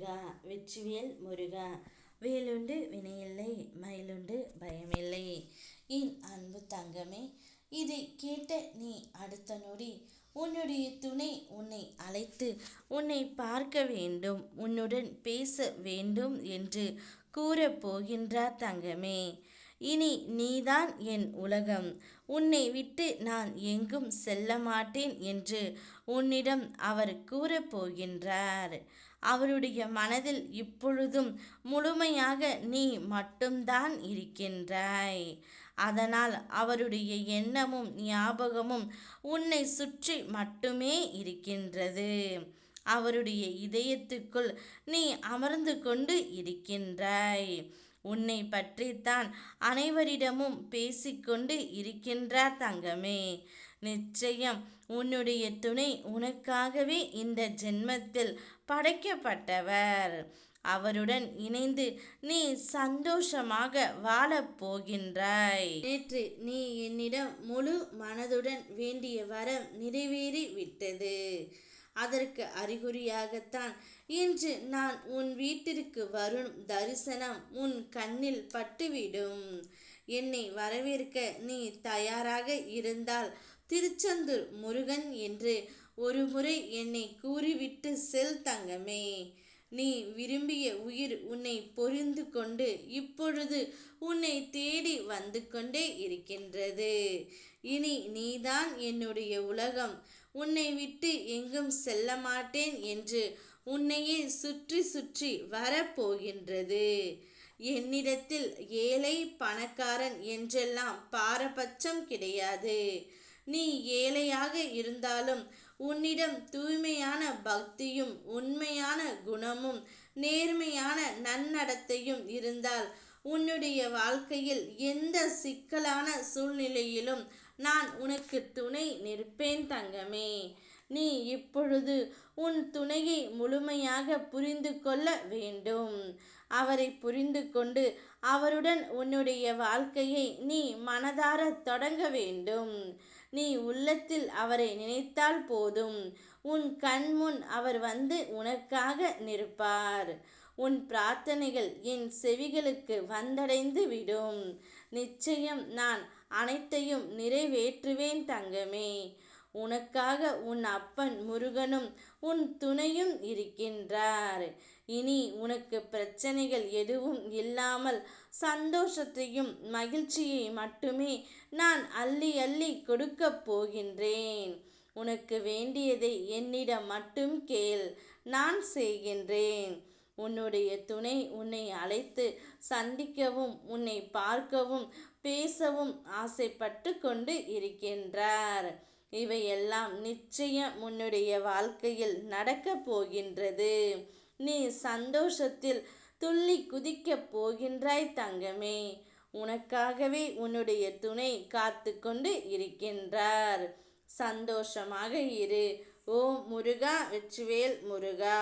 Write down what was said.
முருகா வெற்றிவேல் முருகா. வேலுண்டு வினையில்லை, மயிலுண்டு பயமில்லை. என் அன்பு தங்கமே, இதை கேட்ட நீ அடுத்த நொடி உன்னுடைய துணை உன்னை அழைத்து உன்னை பார்க்க வேண்டும், உன்னுடன் பேச வேண்டும் என்று கூறப் போகின்றார் தங்கமே. இனி நீதான் என் உலகம், உன்னை விட்டு நான் எங்கும் செல்ல மாட்டேன் என்று உன்னிடம் அவர் கூறப்போகின்றார். அவருடைய மனதில் இப்பொழுதும் முழுமையாக நீ மட்டும்தான் இருக்கின்றாய். அதனால் அவருடைய எண்ணமும் ஞாபகமும் உன்னை சுற்றி மட்டுமே இருக்கின்றது. அவருடைய இதயத்துக்குள் நீ அமர்ந்து கொண்டு இருக்கின்றாய். உன்னை பற்றித்தான் அனைவரிடமும் பேசிக்கொண்டு இருக்கின்றார் தங்கமே. நிச்சயம் உன்னுடைய துணை உனக்காகவே இந்த ஜென்மத்தில் படைக்கப்பட்டவர். அவருடன் இணைந்து நீ சந்தோஷமாக வாழப் போகின்றாய். நேற்று நீ என்னிடம் முழு மனதுடன் வேண்டிய வரம் நிறைவேறி விட்டது. அதற்கு அறிகுறியாகத்தான் இன்று நான் உன் வீட்டிற்கு வரும் தரிசனம் உன் கண்ணில் பட்டுவிடும். என்னை வரவேற்க நீ தயாராக இருந்தால் திருச்செந்தூர் முருகன் என்று ஒரு முறை என்னை கூறிவிட்டு செல் தங்கமே. நீ விரும்பிய உயிர் உன்னை பொரிந்து கொண்டு இப்பொழுது உன்னை தேடி வந்து கொண்டே இருக்கின்றது. இனி நீதான் என்னுடைய உலகம், உன்னை விட்டு எங்கும் செல்ல மாட்டேன் என்று உன்னையே சுற்றி சுற்றி வரப்போகின்றது. என்னிடத்தில் ஏழை பணக்காரன் என்றெல்லாம் பாரபட்சம் கிடையாது. நீ ஏழையாக இருந்தாலும் உன்னிடம் தூய்மையான பக்தியும் உண்மையான குணமும் நேர்மையான நன்னடத்தையும் இருந்தால் உன்னுடைய வாழ்க்கையில் எந்த சிக்கலான சூழ்நிலையிலும் நான் உனக்கு துணை நிற்பேன் தங்கமே. நீ இப்பொழுது உன் துணையை முழுமையாக புரிந்து கொள்ள வேண்டும். அவரை புரிந்து கொண்டு அவருடன் உன்னுடைய வாழ்க்கையை நீ மனதார தொடங்க வேண்டும். நீ உள்ளத்தில் அவரை நினைத்தால் போதும், உன் கண்முன் அவர் வந்து உனக்காக நிற்பார். உன் பிரார்த்தனைகள் என் செவிகளுக்கு வந்தடைந்து விடும். நிச்சயம் நான் அனைத்தையும் நிறைவேற்றுவேன் தங்கமே. உனக்காக உன் அப்பன் முருகனும் உன் துணையும் இருக்கின்றார். இனி உனக்கு பிரச்சனைகள் எதுவும் இல்லாமல் சந்தோஷத்தையும் மகிழ்ச்சியை மட்டுமே நான் அள்ளி அள்ளி கொடுக்கப் போகின்றேன். உனக்கு வேண்டியதை என்னிடம் மட்டும் கேள், நான் செய்கின்றேன். உன்னுடைய துணை உன்னை அழைத்து சந்திக்கவும் உன்னை பார்க்கவும் பேசவும் ஆசைப்பட்டு கொண்டு இருக்கின்றார். இவையெல்லாம் நிச்சயம் உன்னுடைய வாழ்க்கையில் நடக்கப் போகின்றது. நீ சந்தோஷத்தில் துள்ளி குதிக்கப் போகின்றாய் தங்கமே. உனக்காகவே உன்னுடைய துணை காத்து கொண்டு இருக்கின்றார். சந்தோஷமாக இரு. ஓம் முருகா வெற்றிவேல் முருகா.